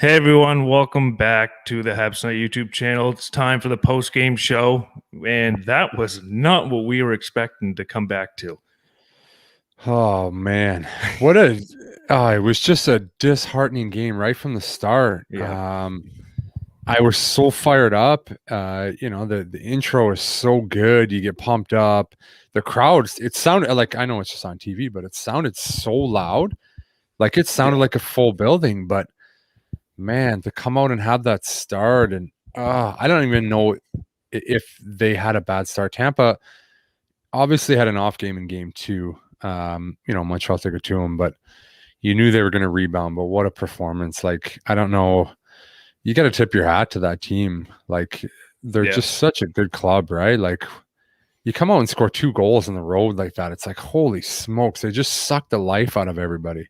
Hey everyone, welcome back to the Habs Night YouTube channel. It's time for the post-game show, and that was not what we were expecting to come back to. Oh man, what a it was just a disheartening game right from the start. Yeah, I was so fired up. The intro is so good. You get pumped up. The crowds, it sounded like, I know it's just on TV, but it sounded so loud. Like it sounded yeah. like a full building, but man, to come out and have that start and I don't even know if they had a bad start. Tampa obviously had an off game in game two. Montreal took it to them, but you knew they were going to rebound. But what a performance! Like, I don't know. You got to tip your hat to that team. Like, they're Yeah. just such a good club, right? Like, you come out and score 2 goals on the road like that. It's like, holy smokes. They just suck the life out of everybody.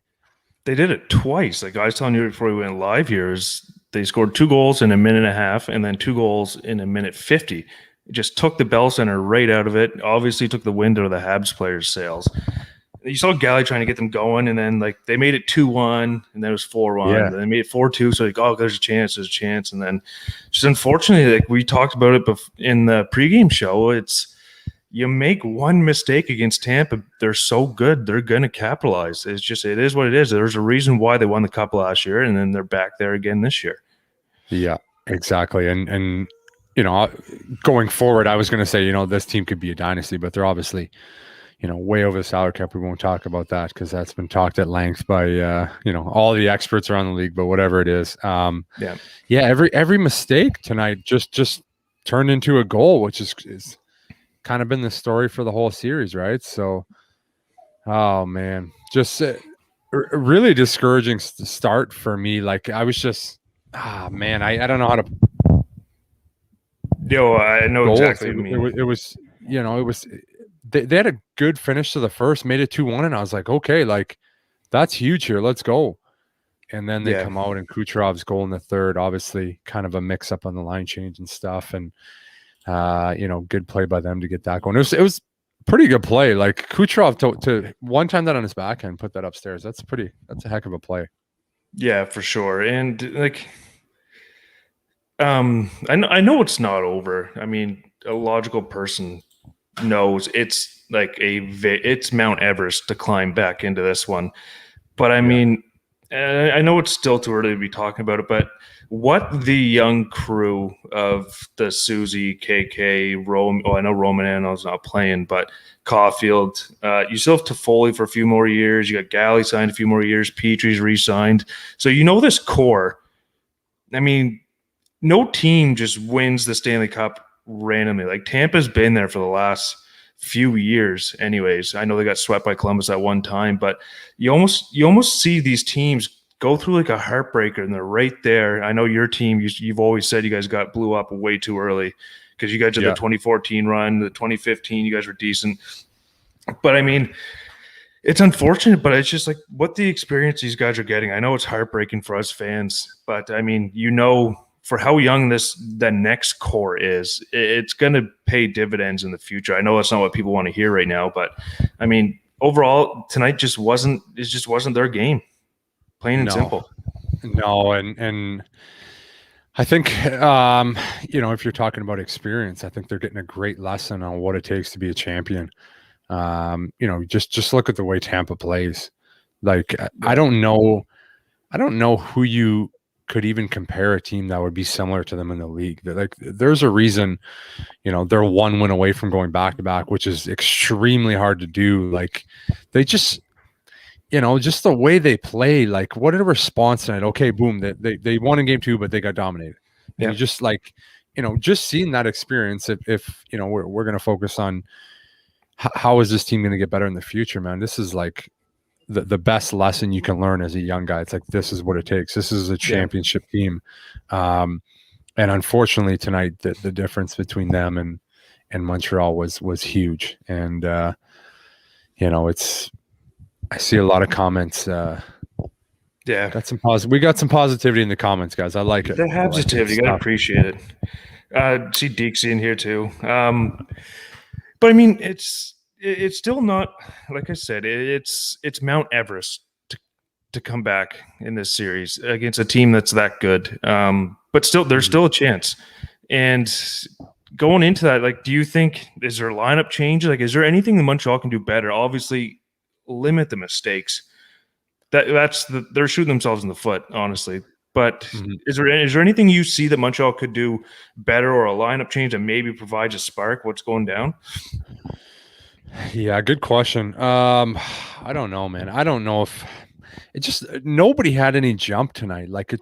They did it twice. Like I was telling you before we went live here, is they scored 2 goals in a minute and a half and then 2 goals in a minute 50. It just took the Bell Center right out of it. Obviously took the wind out of the Habs players' sails. You saw Galley trying to get them going, and then like they made it 2-1, and then it was 4-1. Yeah. Then they made it 4-2. So like, oh, there's a chance, and then just unfortunately, like we talked about it in the pregame show, it's you make one mistake against Tampa, they're so good, they're gonna capitalize. It is what it is. There's a reason why they won the cup last year, and then they're back there again this year. Yeah, exactly. And going forward, I was going to say, this team could be a dynasty, but they're obviously way over the salary cap. We won't talk about that because that's been talked at length by all the experts around the league. But whatever it is, every mistake tonight just turned into a goal, which is kind of been the story for the whole series, right? So, oh man, just really discouraging start for me. Like I was just, man, I don't know how to Yo, I know goals. exactly what you mean. It was they had a good finish to the first, made it 2-1, and I was like, okay, like that's huge here. Let's go. And then they Yeah. come out and Kucherov's goal in the third, obviously kind of a mix up on the line change and stuff. And good play by them to get that going. It was pretty good play. Like Kucherov to one time that on his backhand, put that upstairs. That's a heck of a play. Yeah, for sure. And like I know it's not over. I mean, a logical person knows it's like it's Mount Everest to climb back into this one. But I mean, I know it's still too early to be talking about it, but what the young crew of the Susie, KK, Rome, I know Romanano's not playing, but Caulfield, you still have Toffoli for a few more years. You got Galley signed a few more years. Petrie's re-signed. So this core. I mean, no team just wins the Stanley Cup randomly. Like Tampa's been there for the last few years anyways. I know they got swept by Columbus at one time, but you almost see these teams go through like a heartbreaker and they're right there. I know your team, you've always said you guys got blew up way too early because you guys did the 2014 run, the 2015, you guys were decent. But I mean, it's unfortunate, but it's just like what the experience these guys are getting. I know it's heartbreaking for us fans, but I mean, for how young the next core is, it's going to pay dividends in the future. I know that's not what people want to hear right now, but I mean, overall, tonight just wasn't their game, plain and simple. No, and I think if you're talking about experience, I think they're getting a great lesson on what it takes to be a champion. Just look at the way Tampa plays. Like I don't know who you could even compare a team that would be similar to them in the league. Like there's a reason, they're 1 win away from going back to back, which is extremely hard to do. Like they just, just the way they play, like what a response tonight. Okay, boom, they won in game 2, but they got dominated. And you just like, just seeing that experience, if we're going to focus on how is this team going to get better in the future, man, this is like, the best lesson you can learn as a young guy. It's like, this is what it takes. This is a championship team. And unfortunately tonight, the difference between them and Montreal was huge. And, I see a lot of comments. We got some positivity in the comments, guys. I like it. The positivity, you got to appreciate it. See Deeksy in here too. But I mean, it's still not, like I said, it's Mount Everest to to come back in this series against a team that's that good. But still, there's still a chance. And going into that, like, do you think, is there a lineup change? Like, is there anything that Montreal can do better? Obviously, limit the mistakes. They're shooting themselves in the foot, honestly. But is there anything you see that Montreal could do better, or a lineup change that maybe provides a spark? What's going down? Yeah, good question. I don't know, man. I don't know if it just nobody had any jump tonight. Like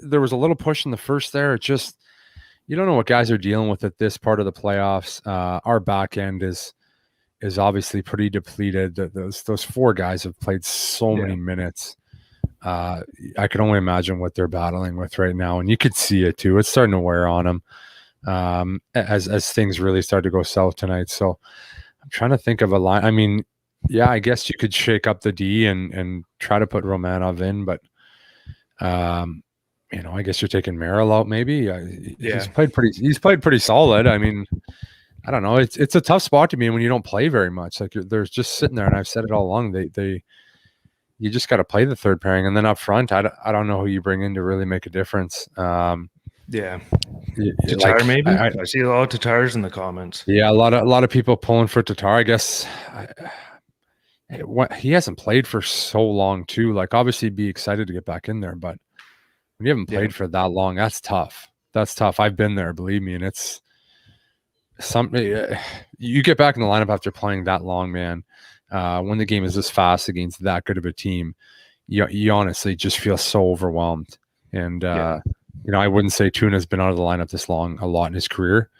there was a little push in the first there. It just you don't know what guys are dealing with at this part of the playoffs. Our back end is obviously pretty depleted. Those four guys have played so many minutes. I can only imagine what they're battling with right now, and you could see it too. It's starting to wear on them as things really start to go south tonight. So I'm trying to think of a line. I mean, yeah, I guess you could shake up the D and try to put Romanov in, but I guess you're taking Merrill out. Maybe he's played pretty solid. I mean, I don't know. It's a tough spot to be in when you don't play very much. Like they're just sitting there, and I've said it all along. You just got to play the third pairing, and then up front, I don't know who you bring in to really make a difference. Tatar, like, maybe. I see a lot of Tatars in the comments. Yeah, a lot of people pulling for Tatar. I guess he hasn't played for so long too. Like, obviously, be excited to get back in there, but when you haven't played for that long, that's tough. That's tough. I've been there, believe me, and it's something. You get back in the lineup after playing that long, man. When the game is this fast against that good of a team, you honestly just feel so overwhelmed. And I wouldn't say Tuna's been out of the lineup this long a lot in his career,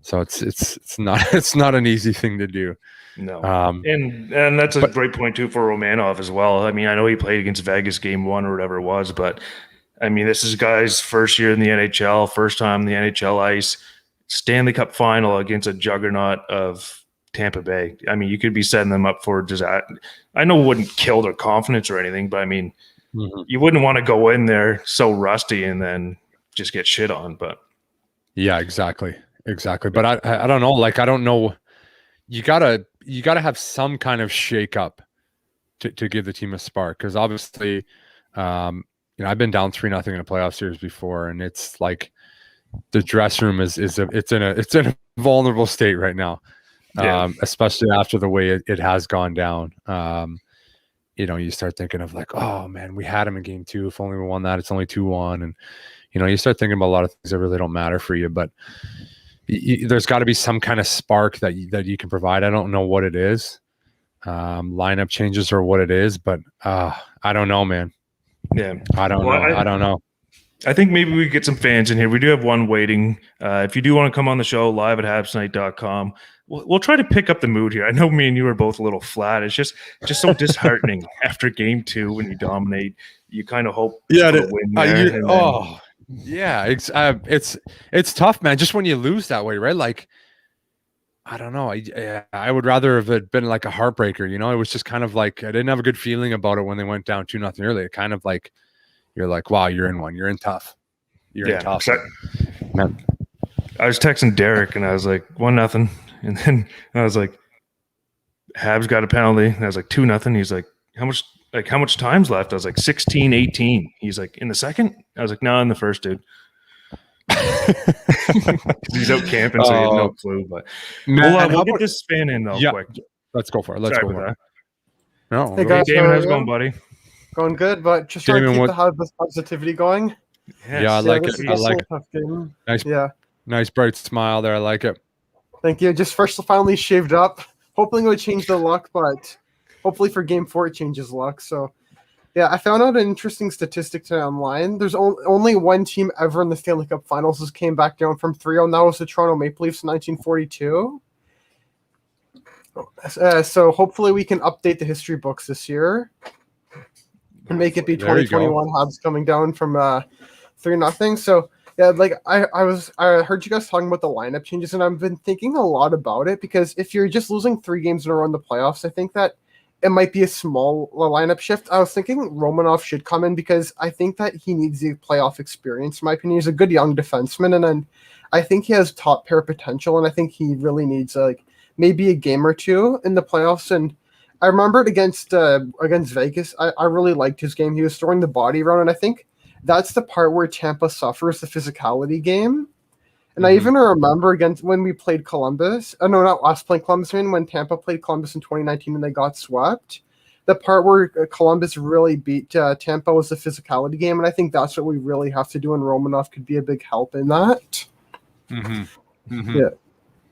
so it's not an easy thing to do. No, and that's a great point too for Romanov as well. I mean, I know he played against Vegas game 1 or whatever it was, but I mean, this is guy's first year in the NHL, first time in the NHL ice, Stanley Cup final against a juggernaut of Tampa Bay. I mean, you could be setting them up for disaster. I know it wouldn't kill their confidence or anything, but I mean, you wouldn't want to go in there so rusty and then just get shit on. But yeah, exactly. But I don't know. Like, I don't know. You gotta have some kind of shake up to give the team a spark, because obviously, I've been down 3-0 in a playoff series before, and it's like the dressing room is in a vulnerable state right now. Especially after the way it has gone down. You start thinking of like, oh man, we had him in game 2. If only we won that, it's only 2-1. And, you start thinking about a lot of things that really don't matter for you, but there's got to be some kind of spark that you can provide. I don't know what it is. Lineup changes or what it is, but I don't know, man. Yeah. I don't know. I don't know. I think maybe we get some fans in here. We do have one waiting. If you do want to come on the show, live at habsnight.com. We'll try to pick up the mood here. I know me and you are both a little flat. It's just so disheartening after game 2 when you dominate. You kind of hope for a win there. It's tough, man. Just when you lose that way, right? Like, I don't know. I would rather have it been like a heartbreaker. It was just kind of like I didn't have a good feeling about it when they went down 2-0 early. It kind of like you're like, wow, you're in one. You're in tough. You're in tough. I was texting Derek and I was like 1-0. And then I was like, Habs got a penalty. And I was like 2-0. He's like, how much time's left? I was like 16-18. He's like, in the second? I was like, no, in the first, dude. He's out camping, so he had no clue. But we'll get this fan in though quick. Let's go for it. Let's go for it. No, hey guys, Damon, how's it going, buddy? Going good, but just trying to keep the Habs positivity going. Yes. Yeah, I like it. I like it. Nice bright smile there. I like it. Thank you. Just finally shaved up. Hoping it would change the luck, but hopefully for game 4 it changes luck. So, yeah, I found out an interesting statistic today online. There's only one team ever in the Stanley Cup Finals that came back down from 3-0. And that was the Toronto Maple Leafs in 1942. So hopefully we can update the history books this year and make it be 2021 Habs coming down from 3-0. So. Yeah, like I heard you guys talking about the lineup changes, and I've been thinking a lot about it, because if you're just losing 3 games in a row in the playoffs, I think that it might be a small lineup shift. I was thinking Romanov should come in because I think that he needs the playoff experience. In my opinion, he's a good young defenseman, and then I think he has top pair potential, and I think he really needs maybe a game or 2 in the playoffs. And I remember it against Vegas. I really liked his game. He was throwing the body around, and I think that's the part where Tampa suffers the physicality game. And I even remember against when we played Columbus. Oh, no, not us playing Columbus. When Tampa played Columbus in 2019 and they got swept. The part where Columbus really beat Tampa was the physicality game, and I think that's what we really have to do, and Romanov could be a big help in that. Yeah.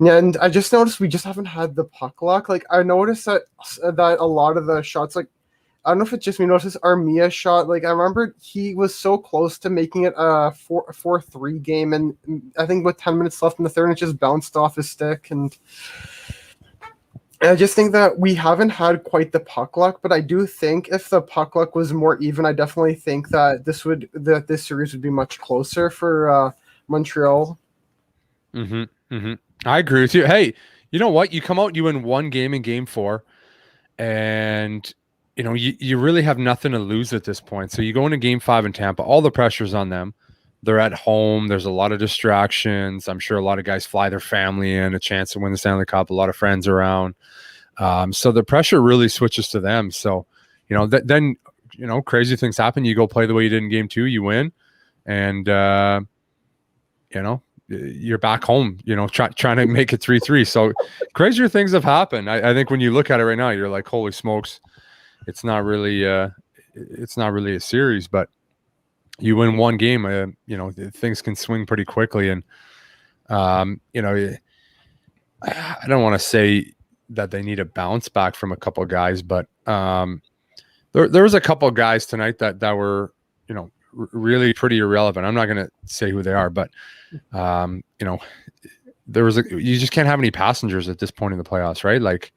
Yeah, and I just noticed we just haven't had the puck luck. Like, I noticed that a lot of the shots, like, I don't know if it's just me noticed Armia shot. Like, I remember he was so close to making it a 4-3 game, and I think with 10 minutes left in the third, and it just bounced off his stick. And I just think that we haven't had quite the puck luck, but I do think if the puck luck was more even, I definitely think that this series would be much closer for Montreal. I agree with you. Hey, you know what? You come out, you win one game in Game 4, and you really have nothing to lose at this point. So you go into Game 5 in Tampa. All the pressure's on them. They're at home. There's a lot of distractions. I'm sure a lot of guys fly their family in, a chance to win the Stanley Cup, a lot of friends around. So the pressure really switches to them. So, then crazy things happen. You go play the way you did in Game 2, you win, and you're back home, trying to make it 3-3. So crazier things have happened. I think when you look at it right now, you're like, holy smokes, it's not really a series, but you win one game, things can swing pretty quickly. And, I don't want to say that they need a bounce back from a couple of guys, but there was a couple of guys tonight that were, really pretty irrelevant. I'm not going to say who they are, but you just can't have any passengers at this point in the playoffs, right? Like,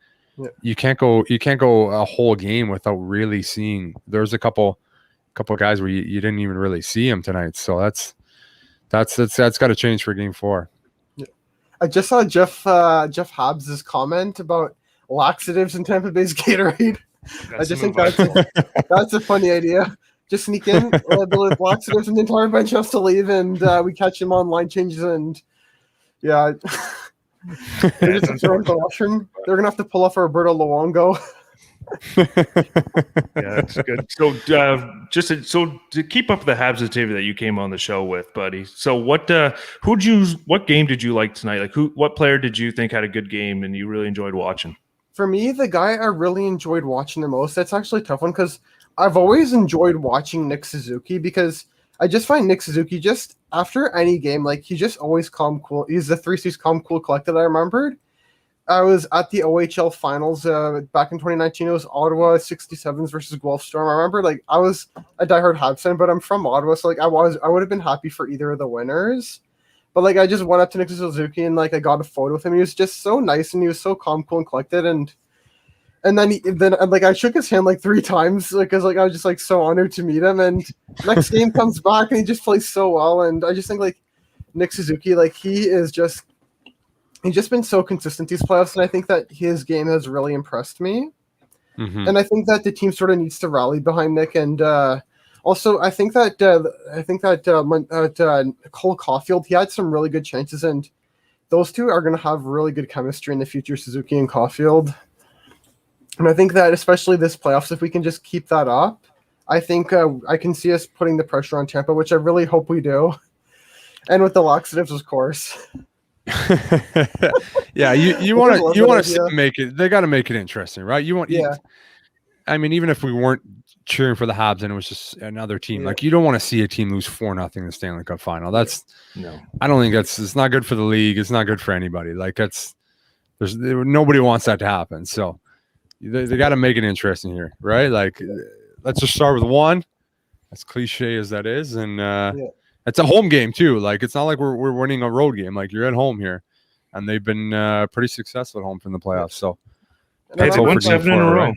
you can't go a whole game without really seeing. There's a couple guys where you didn't even really see them tonight. So that's got to change for Game 4. Yeah. I just saw Jeff Habs' comment about laxatives in Tampa Bay's Gatorade. I just think that's a funny idea. Just sneak in, the laxatives, and the entire bench has to leave, and we catch him on line changes, and yeah, they're just throwing the washroom. They're gonna have to pull off Roberto Luongo. Yeah, that's good. So, so to keep up the Habs activity that you came on the show with, buddy. So, what game did you like tonight? Like, what player did you think had a good game and you really enjoyed watching? For me, the guy I really enjoyed watching the most. That's actually a tough one because I've always enjoyed watching Nick Suzuki because I just find Nick Suzuki just after any game, like he's just always calm, cool. He's the 3C's calm, cool, collected. I remembered I was at the OHL finals back in 2019. It was Ottawa 67s versus Guelph Storm. I remember like I was a diehard Habs fan, but I'm from Ottawa, so like I would have been happy for either of the winners. But like I just went up to Nick Suzuki and like I got a photo with him. He was just so nice and he was so calm, cool, and collected. And then like I shook his hand like 3 times because like I was just like so honored to meet him. And next game comes back and he just plays so well. And I just think like Nick Suzuki, like he's just been so consistent these playoffs, and I think that his game has really impressed me. And I think that the team sort of needs to rally behind Nick. And also I think that Cole Caulfield, he had some really good chances, and those two are going to have really good chemistry in the future, Suzuki and Caulfield. And I think that especially this playoffs, if we can just keep that up, I think I can see us putting the pressure on Tampa, which I really hope we do. And with the laxatives, of course. Yeah, you want to make it. They got to make it interesting, right? I mean, even if we weren't cheering for the Habs and it was just another team, like you don't want to see a team lose 4-0 in the Stanley Cup final. That's no. I don't think it's not good for the league. It's not good for anybody. Like nobody wants that to happen. So. They got to make it interesting here, right? Like, let's just start with one, as cliche as that is, and it's a home game too. Like, it's not like we're winning a road game. Like, you're at home here, and they've been pretty successful at home from the playoffs. So, it's 1-7 in a row. Right?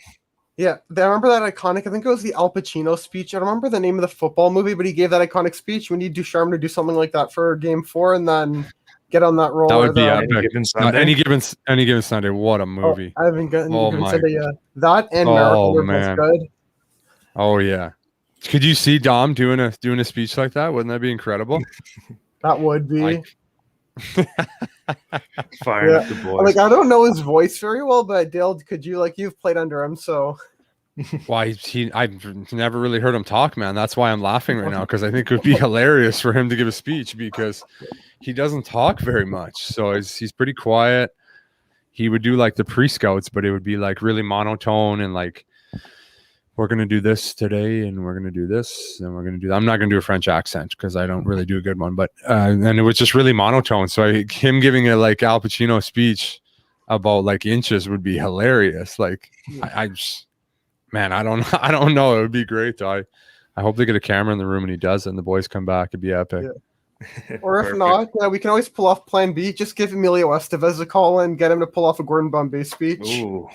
Yeah, I remember that iconic. I think it was the Al Pacino speech. I don't remember the name of the football movie, but he gave that iconic speech. We need Ducharme to do something like that for Game 4, and then get on that roll. That would be epic. Any given Sunday. What a movie! I haven't gotten Sunday. That and Miracle Whip was good. Oh yeah. Could you see Dom doing a speech like that? Wouldn't that be incredible? That would be. Firing Yeah. up the boys. Like, I don't know his voice very well, but Dale, could you, like, you've played under him, so Why I've never really heard him talk, man. That's why I'm laughing right now, because I think it would be hilarious for him to give a speech, because he doesn't talk very much. So he's pretty quiet. He would do like the pre-scouts, but it would be like really monotone and like, we're going to do this today and we're going to do this and we're going to do that. I'm not going to do a French accent because I don't really do a good one, but and it was just really monotone. So him giving a like Al Pacino speech about like inches would be hilarious. Like I just, man, I don't know. It would be great though. I hope they get a camera in the room and he does it and the boys come back. It'd be epic. Yeah. Or if not, we can always pull off Plan B. Just give Emilio Estevez a call and get him to pull off a Gordon Bombay speech. Ooh.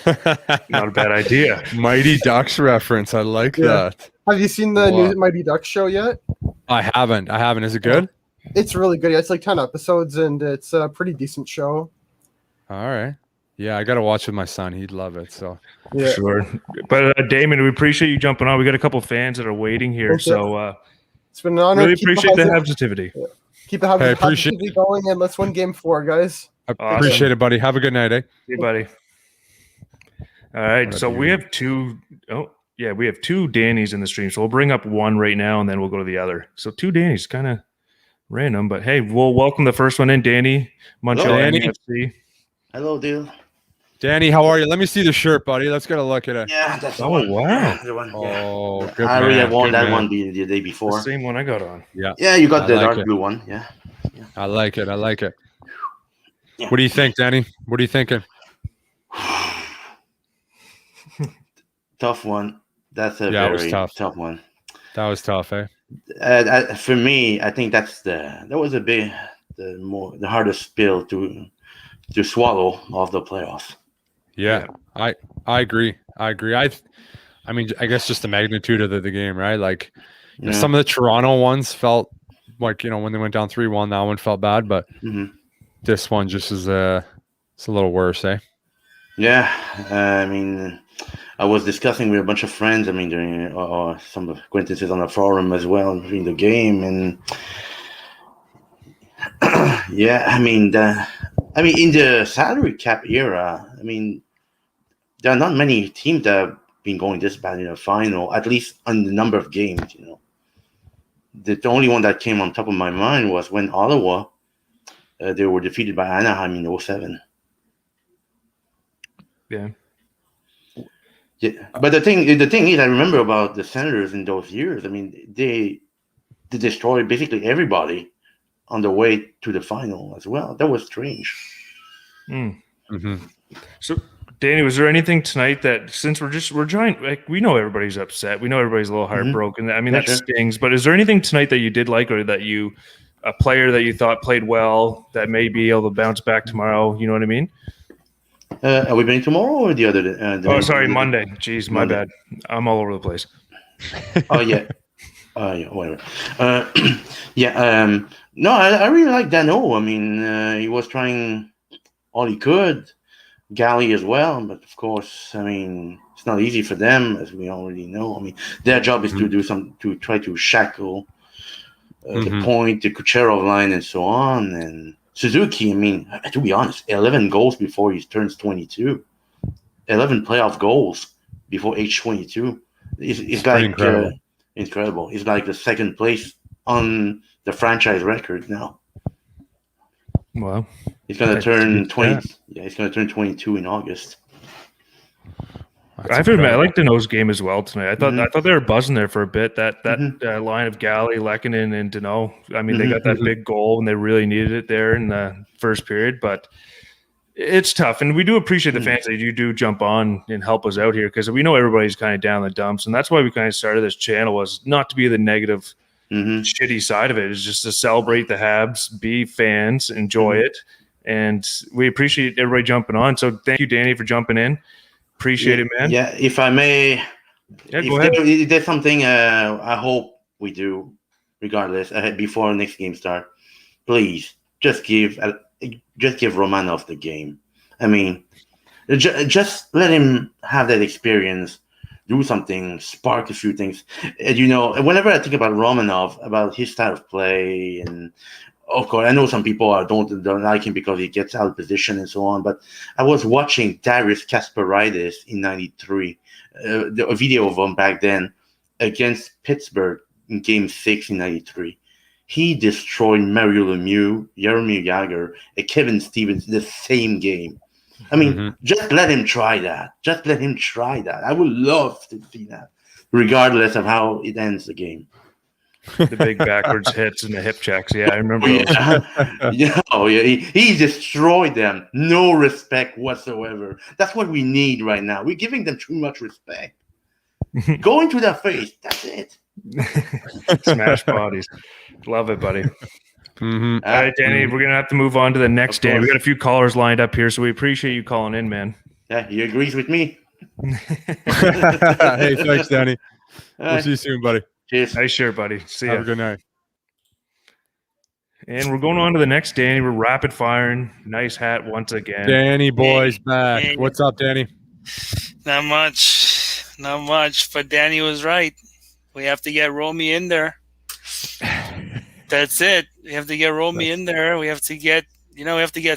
Not a bad idea. Mighty Ducks reference. I like that. Have you seen the new Mighty Ducks show yet? I haven't. Is it good? It's really good. Yeah, it's like 10 episodes, and it's a pretty decent show. All right. Yeah, I got to watch with my son. He'd love it. So Yeah. Sure. But Damon, we appreciate you jumping on. We got a couple fans that are waiting here. Okay. So it's been an honor. really appreciate the Habs-itivity. Yeah. Keep the Habs going, and let's win Game 4, guys. I appreciate it, buddy. Have a good night, eh? Hey, buddy. All right. So we have two. Oh, yeah, we have two Dannies in the stream. So we'll bring up one right now, and then we'll go to the other. So two Dannies, kind of random, but hey, we'll welcome the first one in, Danny, Montreal FC. Hello, dude. Danny, how are you? Let me see the shirt, buddy. Let's get a look at it. Yeah, that's the one. Wow. The one. Oh, good I already have worn that one the day The before. same one I got on. Yeah. Yeah, you got the dark blue one. Yeah. I like it. Yeah. What do you think, Danny? What are you thinking? Tough one. That's a it very was tough one. That was tough, eh? For me, I think that was the hardest pill to swallow of the playoffs. Yeah. I agree. I mean, I guess just the magnitude of the game, right? Like some of the Toronto ones felt like, when they went down 3-1, that one felt bad, but this one just is it's a little worse, eh? Yeah. I mean, I was discussing with a bunch of friends, I mean, during some acquaintances on the forum as well during the game, and yeah, I mean, in the salary cap era, I mean, there are not many teams that have been going this bad in the final, at least on the number of games, The only one that came on top of my mind was when Ottawa, they were defeated by Anaheim in 2007. Yeah. Yeah, but the thing is, I remember about the Senators in those years. I mean, they destroyed basically everybody on the way to the final as well. That was strange. So, Danny, was there anything tonight that, since we're trying, like, we know everybody's upset, we know everybody's a little heartbroken. I mean, that stings. But is there anything tonight that you did like, or that a player that you thought played well that may be able to bounce back tomorrow? You know what I mean? Are we playing tomorrow or the other day? Sorry, Monday. Jeez, my bad. I'm all over the place. Oh, yeah. Yeah, whatever. No, I really like Dano. I mean, he was trying all he could. Galley as well, but of course, I mean, it's not easy for them, as we already know. I mean, their job is to try to shackle the point, the Kucherov line, and so on. And Suzuki, I mean, to be honest, 11 goals before he turns 22. 11 playoff goals before age 22. It's like incredible. It's like the second place on the franchise record now. Wow. He's going to turn 20. Yeah, he's going to turn 22 in August. I have to admit, I liked Danault's game as well tonight. I thought they were buzzing there for a bit. That line of Galley, Lehkonen, and Danault. I mean, they got that big goal, and they really needed it there in the first period. But it's tough, and we do appreciate the fans that you do jump on and help us out here, because we know everybody's kind of down the dumps, and that's why we kind of started this channel, was not to be the negative, shitty side of it. It's just to celebrate the Habs, be fans, enjoy it, and we appreciate everybody jumping on. So thank you, Danny, for jumping in. Appreciate it, man. Yeah, if I may, go ahead. There's something I hope we do, regardless, before next game start. Please, just give Romanov the game. I mean, just let him have that experience, do something, spark a few things. And, whenever I think about Romanov, about his style of play, and of course, I know some people don't like him because he gets out of position and so on. But I was watching Darius Kasparaitis in '93, a video of him back then against Pittsburgh in Game 6 in '93. He destroyed Mario Lemieux, Jaromir Jagr, and Kevin Stevens in the same game. I mean, just let him try that. Just let him try that. I would love to see that, regardless of how it ends the game. The big backwards hits and the hip checks. Yeah, I remember those. He destroyed them. No respect whatsoever. That's what we need right now. We're giving them too much respect. Going to their face. That's it. Smash bodies. Love it, buddy. All right, Danny, we're going to have to move on to the next day. We got a few callers lined up here, so we appreciate you calling in, man. Yeah, he agrees with me. Hey, thanks, Danny. We'll see you soon, buddy. Cheers. Nice shirt, buddy. See ya. Have a good night. And we're going on to the next Danny. We're rapid firing. Nice hat once again. Danny boy's back. Hey. What's up, Danny? Not much, but Danny was right. We have to get Romy in there. That's it. We have to get Romy in there. We have to get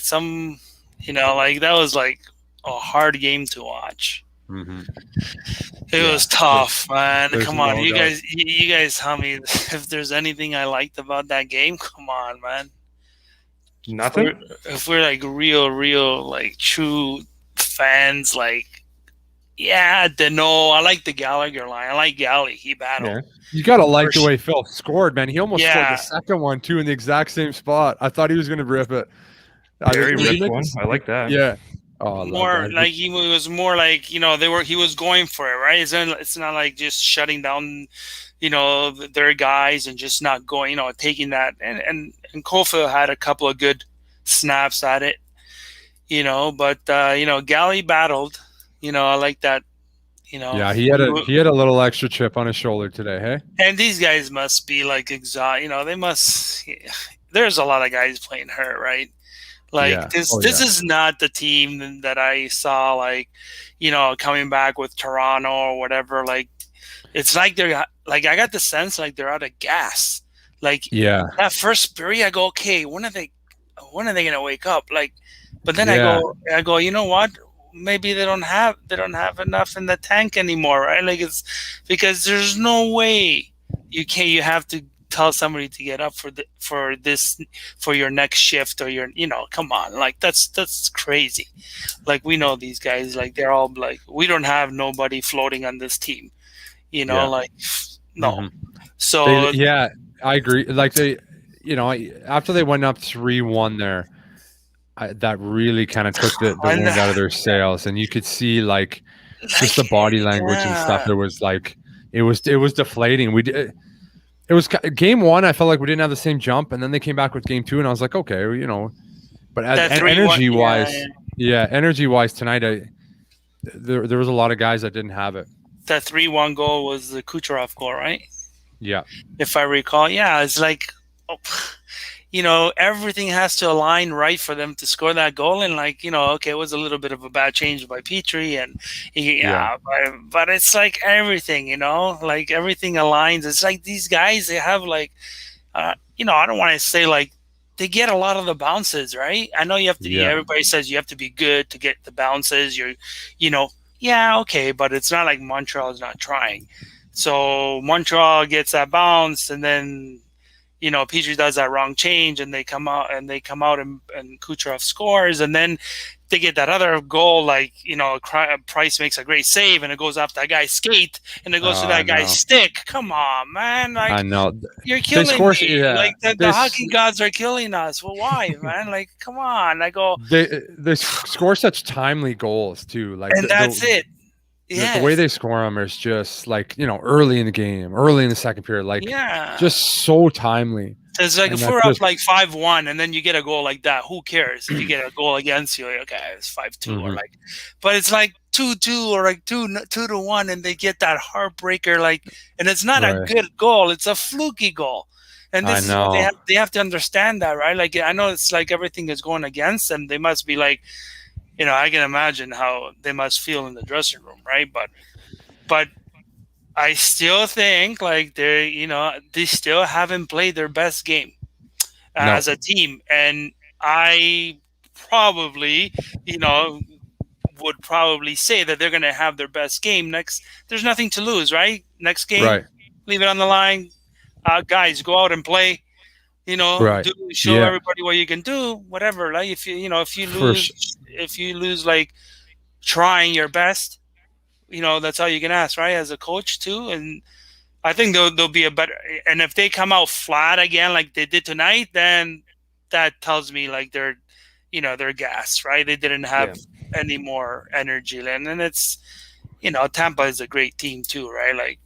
some, like that was like a hard game to watch. It was tough, man. Come on, you guys tell me if there's anything I liked about that game. Come on, man. Nothing? If we're like real, like true fans, like, yeah, Dano. I like the Gallagher line. I like Galley. He battled. Yeah. You got to like the way Phil scored, man. He almost scored Yeah. the second one, too, in the exact same spot. I thought he was going to rip it. Very ripped one. I like that. Yeah. Oh, I love More that. like he was more like he was going for it, right? It's not like just shutting down, their guys and just not going, taking that. And Caulfield had a couple of good snaps at it, but Galley battled. I like that. Yeah, he had a little extra chip on his shoulder today, hey? And these guys must be like exhausted. They must. There's a lot of guys playing hurt, right? Like Yeah. this is not the team that I saw, like, coming back with Toronto or whatever. Like, it's like they're like, I got the sense like they're out of gas. Like, Yeah. that first period, I go, okay, when are they gonna wake up? Like, but then Yeah. I go, you know what? Maybe they don't have enough in the tank anymore, right? Like, it's because there's no way you have to tell somebody to get up for your next shift, or come on, like that's crazy. Like, we know these guys, like they're all like, we don't have nobody floating on this team, like no. So Yeah, I agree. Like after they went up 3-1 there, that really kind of took the wind out of their sails, and you could see like just the body language and stuff. There was like it was deflating. It was game one. I felt like we didn't have the same jump, and then they came back with game two, and I was like, okay, but energy wise tonight, there was a lot of guys that didn't have it. That 3-1 goal was the Kucherov goal, right? Yeah, if I recall. Yeah, it's like, everything has to align right for them to score that goal. And like, okay, it was a little bit of a bad change by Petrie, and but it's like everything, like everything aligns. It's like these guys, they have like, I don't want to say like they get a lot of the bounces, right? I know you have to be, everybody says you have to be good to get the bounces. Okay, but it's not like Montreal is not trying. So Montreal gets that bounce, and then Petrie does that wrong change, and they come out and Kucherov scores, and then they get that other goal. Like, Price makes a great save, and it goes off that guy's skate, and it goes to that guy's stick. Come on, man! Like, I know you're killing me. Yeah. Like the hockey gods are killing us. Well, why, man? Like, come on! I go. They score such timely goals too. Like, and that's it. The way they score them is just like, early in the game, early in the second period, like just so timely. It's like, if we're up like 5-1 and then you get a goal like that, who cares if you get a goal against you? Like, okay, it's 5-2 or like, but it's like 2-2 or like 2-1, and they get that heartbreaker, like, and it's not a good goal; it's a fluky goal. And this they have to understand that, right? Like, I know it's like everything is going against them. They must be like, I can imagine how they must feel in the dressing room, right? But I still think like they still haven't played their best game. as a team. And I probably, would probably say that they're going to have their best game next. There's nothing to lose, right? Next game, leave it on the line. Guys, go out and play. Show everybody what you can do. Whatever. Like if you lose, like trying your best, that's all you can ask, right? As a coach too. And I think there'll be a better. And if they come out flat again, like they did tonight, then that tells me like they're gassed, right? They didn't have any more energy. And then it's, Tampa is a great team too, right? Like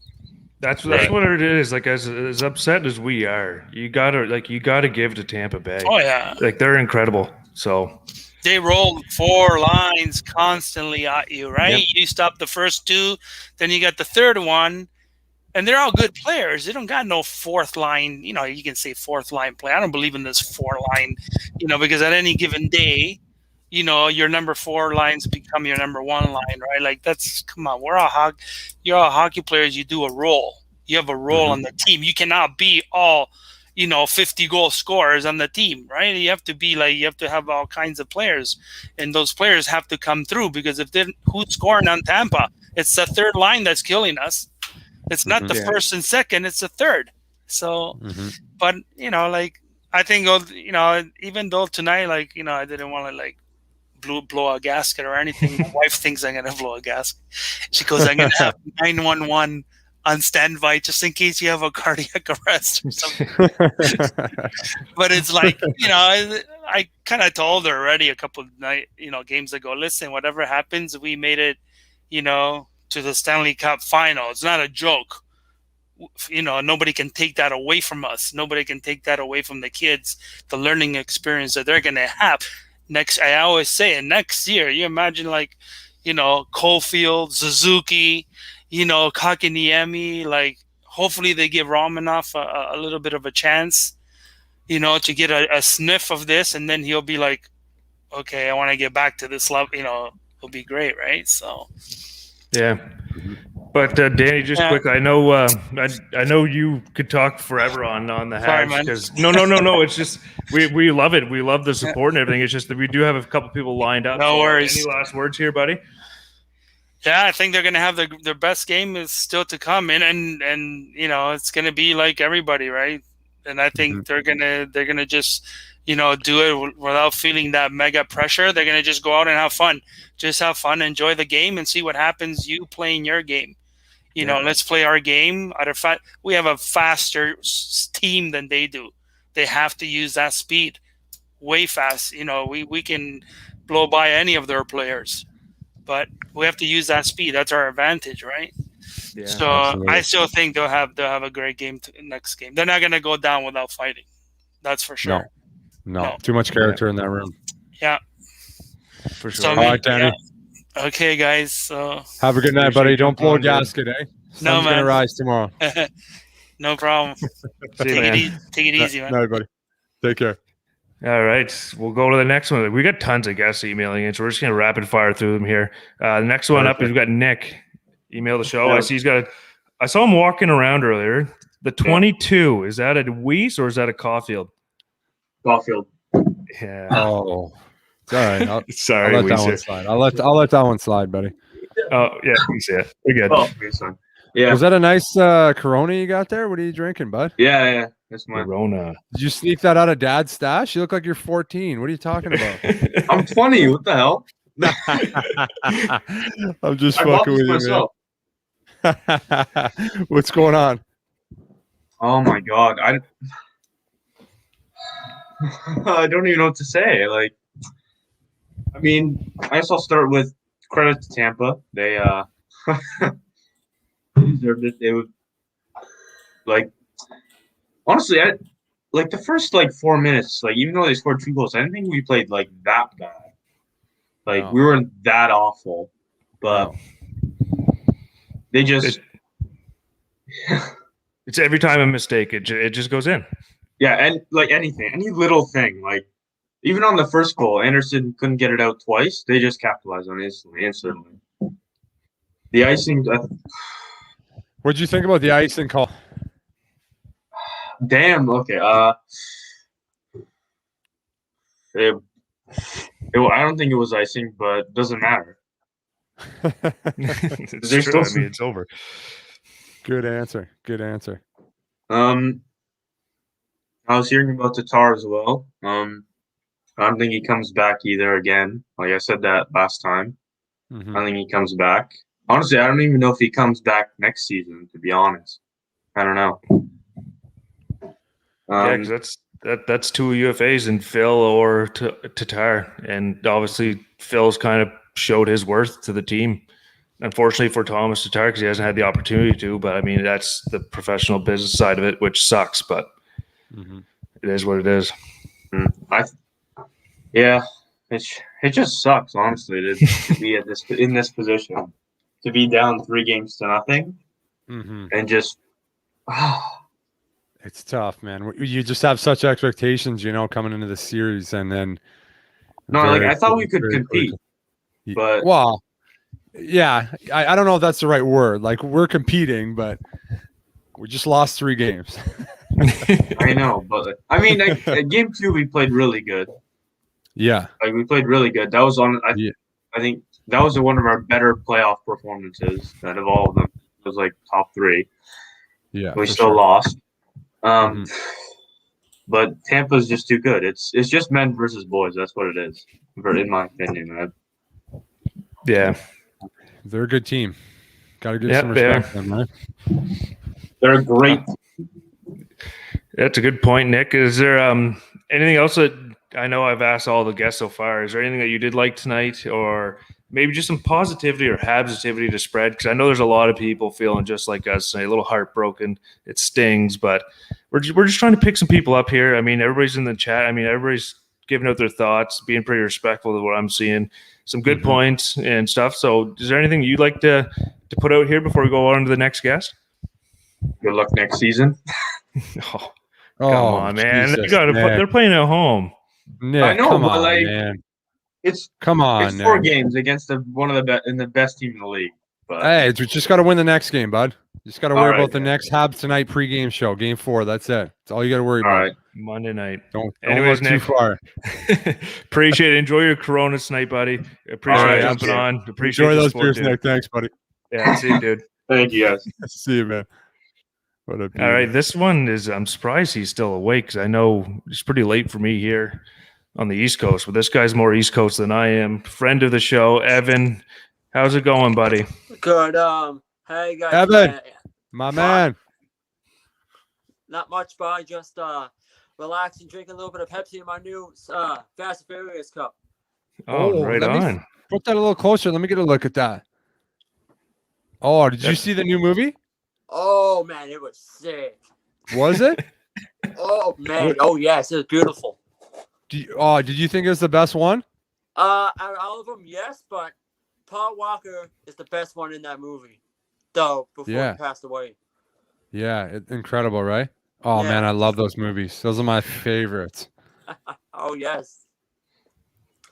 that's what it is. Like as upset as we are, you gotta give to Tampa Bay. Oh yeah, like they're incredible. So they roll 4 lines constantly at you, right? Yep. You stop the first 2, then you got the third one. And they're all good players. They don't got no fourth line. You can say fourth line play. I don't believe in this 4 line, because at any given day, your number 4 lines become your number 1 line, right? Like come on. You're all hockey players. You do a role. You have a role on the team. You cannot be all, 50 goal scorers on the team, right? You have to have all kinds of players, and those players have to come through because who's scoring on Tampa? It's the third line that's killing us. It's not the first and second; it's the third. So, but I think even though tonight, I didn't want to blow a gasket or anything. My wife thinks I'm gonna blow a gasket. She goes, "I'm gonna have 911 on standby just in case you have a cardiac arrest or something." But it's I kind of told her already a couple of games ago. Listen, whatever happens, we made it, to the Stanley Cup final. It's not a joke. Nobody can take that away from us. Nobody can take that away from the kids, the learning experience that they're going to have. I always say it, next year, you imagine Caulfield, Suzuki, Kakiniemi, hopefully they give Romanoff a little bit of a chance, to get a sniff of this, and then he'll be like, okay, I want to get back to this level, it'll be great, right? So yeah. But Danny, just quickly, I know you could talk forever on the Habs because no, it's just we love it. We love the support and everything. It's just that we do have a couple people lined up. No worries. Any last words here, buddy? Yeah, I think they're gonna have their best game is still to come, and it's gonna be like everybody, right? And I think they're gonna just do it without feeling that mega pressure. They're gonna just go out and have fun. Just have fun, enjoy the game, and see what happens. You playing your game. Let's play our game. We have a faster team than they do. They have to use that speed way fast. We can blow by any of their players, but we have to use that speed. That's our advantage, right? Yeah, so absolutely. I still think they'll have a great game next game. They're not going to go down without fighting. That's for sure. No. Too much character in that room. Yeah. For sure. All right, Danny. Yeah. Okay, guys. So have a good night, buddy. Don't blow a gasket, eh? No, Sun's gonna rise tomorrow. No problem. Take it easy, man. Night, buddy. Take care. All right, we'll go to the next one. We got tons of guests emailing in, so we're just gonna rapid fire through them here. The next one up is we've got Nick. Email the show. I saw him walking around earlier. The 22, is that a Weise or is that a Caulfield? Caulfield. Yeah. Oh. It's all right. Sorry, I'll let that one slide. I'll let that one slide, buddy. Oh yeah, we see it. We're good. Oh, yeah. Was that a nice Corona you got there? What are you drinking, bud? Yeah. That's my Corona. Did you sneak that out of Dad's stash? You look like you're 14. What are you talking about? I'm 20. What the hell? I'm just fucking with you, man. What's going on? Oh my god, I don't even know what to say. I guess I'll start with credit to Tampa. They deserved it. They would honestly, the first 4 minutes, even though they scored 2 goals, I didn't think we played that bad. We weren't that awful, but they just it's every time a mistake, it just goes in. Yeah, and anything, any little thing, even on the first goal, Anderson couldn't get it out twice. They just capitalized on it instantly. The icing. What'd you think about the icing call? Damn. Okay. I don't think it was icing, but it doesn't matter. It's There's true. I still mean, it's over. Good answer. Good answer. I was hearing about Tatar as well. I don't think he comes back either again. Like I said that last time. Mhm. I don't think he comes back. Honestly, I don't even know if he comes back next season, to be honest. I don't know. Yeah, because that's two UFAs in Phil or Tatar, and obviously Phil's kind of showed his worth to the team. Unfortunately for Thomas Tatar, because he hasn't had the opportunity to. But I mean, that's the professional business side of it, which sucks. But it is what it is. Yeah, it just sucks, honestly, to be in this position, to be down 3-0, and just. It's tough, man. You just have such expectations, coming into the series, and then I thought we could compete, but yeah, I don't know if that's the right word. Like, we're competing, but we just lost 3 games. I know, but I mean, at game 2 we played really good. Yeah, like we played really good. That was I think that was one of our better playoff performances out of all of them. It was like top 3. Yeah, we still lost. But Tampa's just too good. It's just men versus boys. That's what it is, in my opinion. Yeah, they're a good team. Got to give some respect to them, right? They're a great. That's a good point, Nick. Is there anything else that I know I've asked all the guests so far? Is there anything that you did like tonight, or maybe just some positivity or habsitivity to spread? Because I know there's a lot of people feeling just like us, a little heartbroken. It stings, but we're just trying to pick some people up here. I mean, everybody's in the chat. I mean, everybody's giving out their thoughts, being pretty respectful of what I'm seeing. Some good points and stuff. So is there anything you'd like to put out here before we go on to the next guest? Good luck next season. Come on, man. Jesus, they're playing at home. Nick, I know, come but on, man. It's 4 games against one of the best team in the league. But hey, we just got to win the next game, bud. Just got to worry about the man. next Habs tonight pregame show, game 4. That's it. That's all you got to worry about. All right. Monday night. Don't Anyways, look Nick, too far. Appreciate it. Enjoy your Corona tonight, buddy. Appreciate you jumping on. Appreciate Enjoy those support, beers, dude. Nick. Thanks, buddy. Yeah, see you, dude. Thank you, guys. See you, man. What a All right, this one is, I'm surprised he's still awake, because I know it's pretty late for me here on the East Coast, but this guy's more East Coast than I am. Friend of the show, Evan. How's it going, buddy? Good. Hey guys. Evan, my man. Not much, but just relaxing, drinking a little bit of Pepsi in my new Fast and Furious cup. Oh, right on. Put that a little closer. Let me get a look at that. Oh, did you see the new movie? Oh man, it was sick. Was it? Oh man. Oh yes, it was beautiful. Did you think it was the best one? Out of all of them, yes, but Paul Walker is the best one in that movie, though, before he passed away. Yeah, incredible, right? Oh man, I love those movies. Those are my favorites. Oh yes.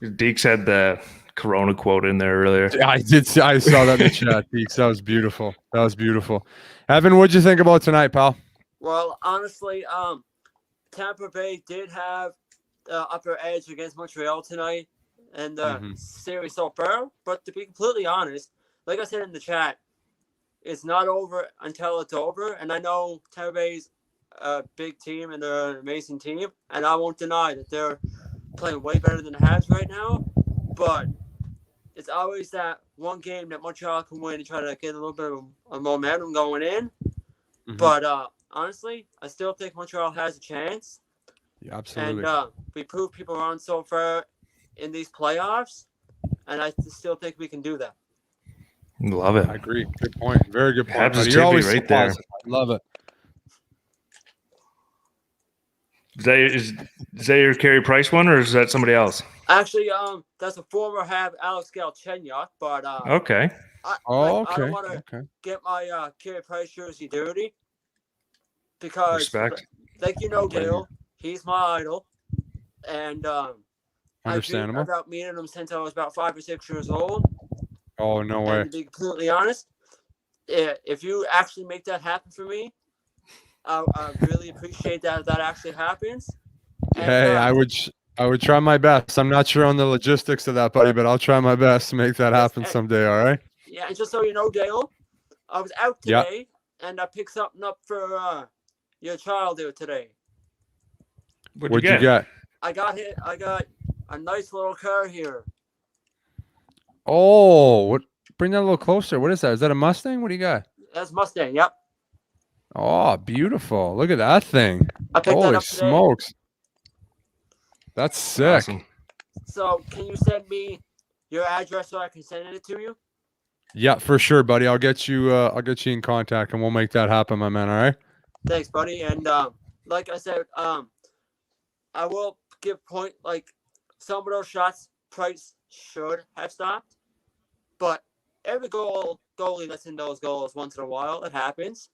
Deeks had the Corona quote in there earlier. Yeah, I did. I saw that in the chat, Deeks. That was beautiful. That was beautiful. Evan, what'd you think about tonight, pal? Well, honestly, Tampa Bay did have the upper edge against Montreal tonight and the series so far. But to be completely honest, like I said in the chat, it's not over until it's over. And I know Tampa Bay's a big team and they're an amazing team. And I won't deny that they're playing way better than the Habs right now. But it's always that one game that Montreal can win and try to get a little bit of momentum going in. But honestly, I still think Montreal has a chance. Yeah, absolutely. And we proved people wrong so far in these playoffs, and I still think we can do that. Love it. I agree. Good point. Very good point. You're always right there. I love it. Is that your Carey Price one, or is that somebody else? Actually, that's a former Hab, Alex Galchenyuk, but okay. I don't want to get my Carey Price jersey dirty because, respect. Like Dale, he's my idol, and understandable. I've dreamed about meeting him since I was about 5 or 6 years old. Oh no way! And to be completely honest, if you actually make that happen for me, I really appreciate that if that actually happens. And, hey, I would try my best. I'm not sure on the logistics of that, buddy, but I'll try my best to make that happen someday. All right. Yeah, and just so you know, Dale, I was out today, and I picked something up for your child here today. What'd you get? I got a nice little car here. Oh, what? Bring that a little closer. What is that? Is that a Mustang? What do you got? That's Mustang. Yep. Oh, beautiful. Look at that thing. I picked that Holy up today. smokes. That's sick. Awesome. So, can you send me your address so I can send it to you? Yeah, for sure, buddy. I'll get you in contact and we'll make that happen, my man. All right. Thanks, buddy. And like I said, I will give point like some of those shots Price should have stopped, but every goalie lets in those goals once in a while. It happens,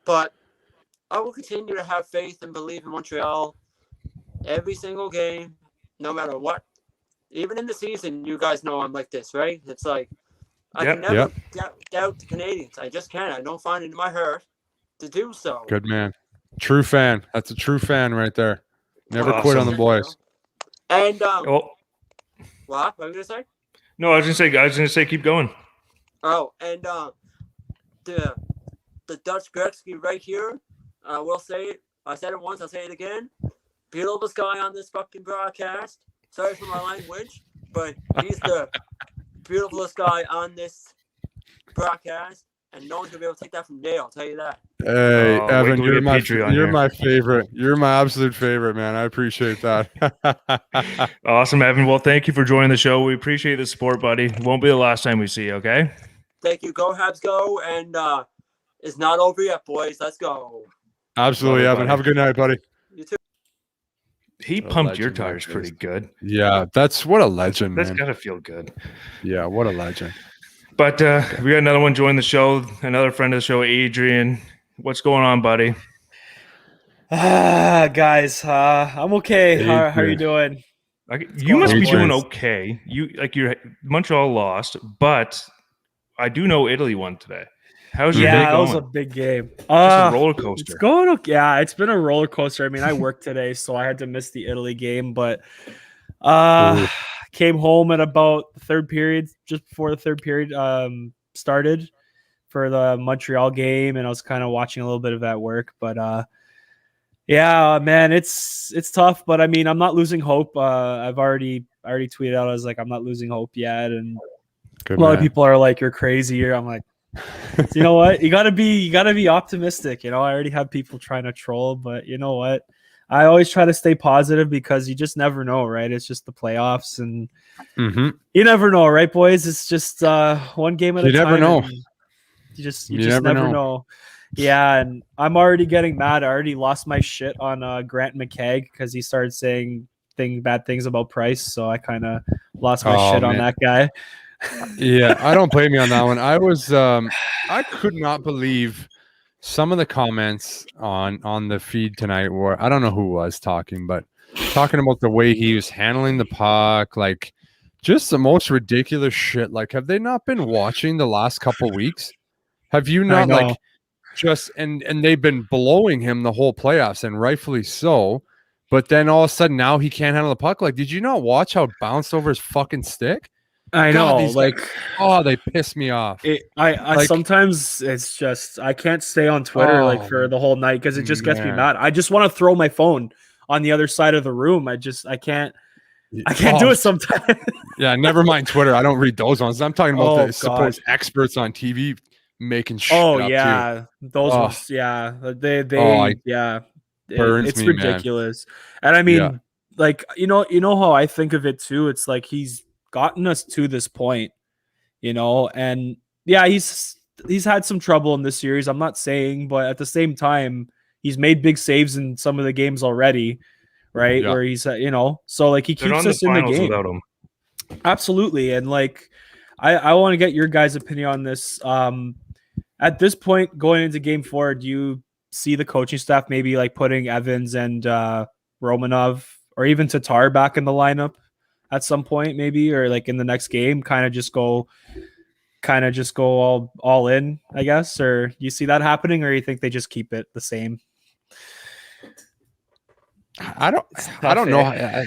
but I will continue to have faith and believe in Montreal every single game, no matter what. Even in the season, you guys know I'm like this, right? It's like I can never doubt the Canadiens. I just can't. I don't find it in my heart to do so. Good man. True fan. That's a true fan right there. Never quit on the boys. And what? What were you gonna say? No, I was gonna say keep going. Oh, and the Dutch Gretzky right here. I will say it. I said it once. I'll say it again. Beautiful guy on this fucking broadcast. Sorry for my language, but he's the beautifulest guy on this broadcast, and no one's gonna be able to take that from Dale. I'll tell you that. Hey, Evan, you're you're my favorite. You're my absolute favorite, man. I appreciate that. Awesome, Evan. Well, thank you for joining the show. We appreciate the support, buddy. It won't be the last time we see you, okay? Thank you. Go Habs, go! And it's not over yet, boys. Let's go. Absolutely, Evan. Have a good night, buddy. You too. He pumped your tires pretty good. Yeah, that's what a legend, man. That's gotta feel good. Yeah, what a legend. But we got another one join the show, another friend of the show, Adrian. What's going on, buddy? Guys, I'm okay. How are you doing? You must be doing okay. Montreal lost, but I do know Italy won today. How's your day going? Yeah, that was a big game. Just a roller coaster. It's going okay. Yeah, it's been a roller coaster. I mean, I worked today, so I had to miss the Italy game, but came home at about the third period, just before the third period started for the Montreal game, and I was kind of watching a little bit of that work. But yeah, man, it's tough. But I mean, I'm not losing hope. I've already tweeted out. I was like, I'm not losing hope yet, and a lot of people are like, "You're crazy." I'm like, you know what? You gotta be optimistic. You know, I already have people trying to troll, but you know what? I always try to stay positive because you just never know, right? It's just the playoffs, and you never know, right, boys? It's just one game at a time. You never know. You just never know. Yeah, and I'm already getting mad. I already lost my shit on Grant McKegg because he started saying bad things about Price, so I kind of lost my shit on that guy. Yeah, I don't blame you on that one. I could not believe some of the comments on the feed tonight where I don't know who was talking, but talking about the way he was handling the puck, like just the most ridiculous shit. Like, have they not been watching the last couple weeks? Have you not like just and they've been blowing him the whole playoffs, and rightfully so. But then all of a sudden now he can't handle the puck. Like, did you not watch how it bounced over his fucking stick? I know, they piss me off. I sometimes it's just I can't stay on Twitter for the whole night because it just gets me mad. I just want to throw my phone on the other side of the room. I can't do it sometimes. Yeah, never mind Twitter. I don't read those ones. I'm talking about the supposed experts on TV making shit. Too. Those ones. Yeah, it's ridiculous. Man. And I mean, like you know how I think of it too. It's like he's gotten us to this point, you know, and yeah, he's had some trouble in this series. I'm not saying, but at the same time, he's made big saves in some of the games already, right? Where he's, so like he keeps us in the game. Without him. Absolutely, and like I want to get your guys' opinion on this. At this point, going into Game 4, do you see the coaching staff maybe like putting Evans and Romanov or even Tatar back in the lineup at some point, maybe, or like in the next game, kind of just go all in, I guess? Or you see that happening, or you think they just keep it the same? I don't know.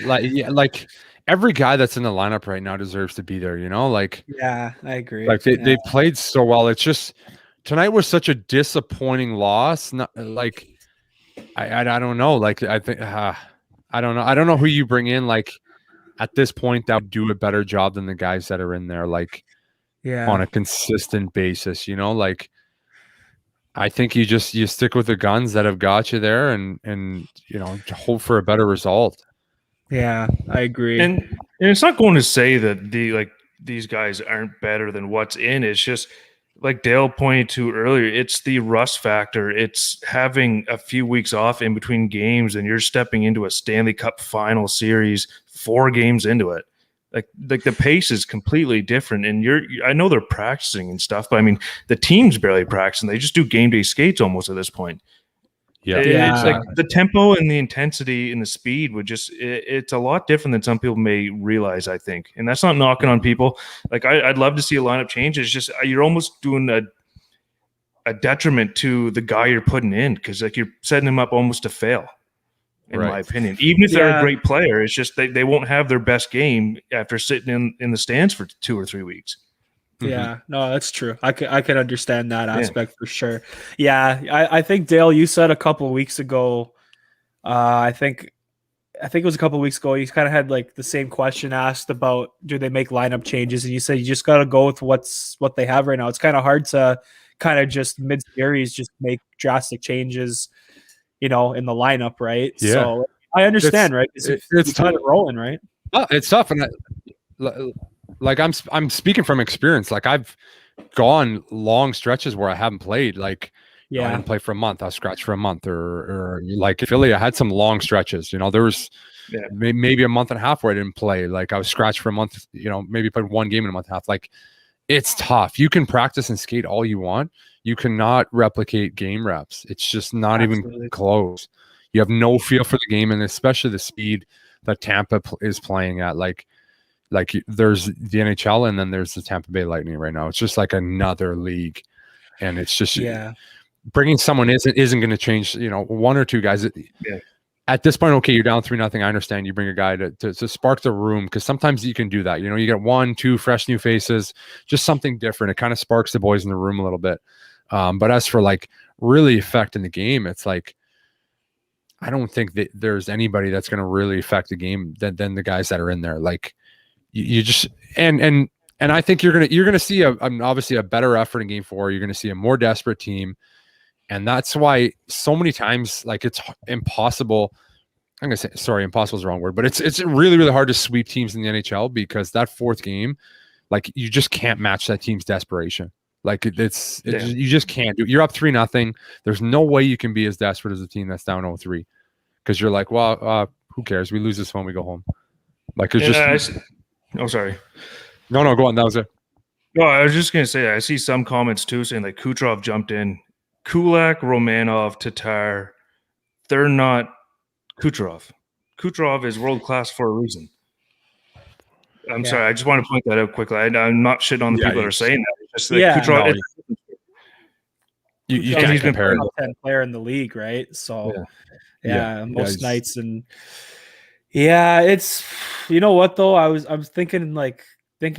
Like every guy that's in the lineup right now deserves to be there. Yeah, I agree. Like they played so well. It's just tonight was such a disappointing loss. Not like I don't know. Like I think I don't know. I don't know who you bring in. Like at this point, that would do a better job than the guys that are in there. Like on a consistent basis. Like. I think you stick with the guns that have got you there and hope for a better result. Yeah, I agree. And it's not going to say that these guys aren't better than what's in. It's just like Dale pointed to earlier, it's the rust factor. It's having a few weeks off in between games and you're stepping into a Stanley Cup final series 4 games into it. Like the pace is completely different, and I know they're practicing and stuff, but I mean the team's barely practicing. They just do game day skates almost at this point. It's like the tempo and the intensity and the speed it's a lot different than some people may realize, I think. And that's not knocking on people. Like I'd love to see a lineup change. It's just you're almost doing a detriment to the guy you're putting in because like you're setting him up almost to fail. In my opinion, even if they're a great player, it's just they won't have their best game after sitting in the stands for 2 or 3 weeks. Yeah, no, that's true. I can understand that aspect for sure. Yeah, I think Dale, you said a couple of weeks ago. I think it was a couple of weeks ago. You kind of had like the same question asked about do they make lineup changes, and you said you just got to go with what they have right now. It's kind of hard to kind of just mid series just make drastic changes. In the lineup, right? Yeah. So I understand, right? It's kind of rolling, right? Oh, it's tough, and I'm speaking from experience. Like I've gone long stretches where I haven't played. Like I didn't play for a month. I was scratched for a month, or like Philly, I had some long stretches. There was maybe a month and a half where I didn't play. Like I was scratched for a month. Maybe played 1 game in a month and a half. Like it's tough. You can practice and skate all you want. You cannot replicate game reps. It's just not even close. You have no feel for the game, and especially the speed that Tampa is playing at. Like there's the NHL, and then there's the Tampa Bay Lightning right now. It's just like another league, and it's just bringing someone isn't going to change. 1 or 2 guys. At this point, okay, you're down 3-0. I understand. You bring a guy to spark the room because sometimes you can do that. You get 1, 2 fresh new faces, just something different. It kind of sparks the boys in the room a little bit. But as for like really affecting the game, it's like I don't think that there's anybody that's going to really affect the game than the guys that are in there. Like you just and I think you're gonna see obviously a better effort in Game 4. You're going to see a more desperate team, and that's why so many times like it's impossible. I'm gonna say impossible is the wrong word, but it's really really hard to sweep teams in the NHL because that 4th game, like you just can't match that team's desperation. Like you just can't do it. You're up 3-0. There's no way you can be as desperate as a team that's down 0-3 because you're like, well, who cares? We lose this one, we go home. Like it's sorry. No, go on. That was it. No, I was just gonna say I see some comments too saying like Kucherov jumped in, Kulak, Romanov, Tatar. They're not Kucherov. Kucherov is world class for a reason. I'm sorry. I just want to point that out quickly. I'm not shitting on the people that are saying that. It's just like Kucherov. You can't compare it. Top 10 player in the league, right? So, most nights, and it's what though. I was thinking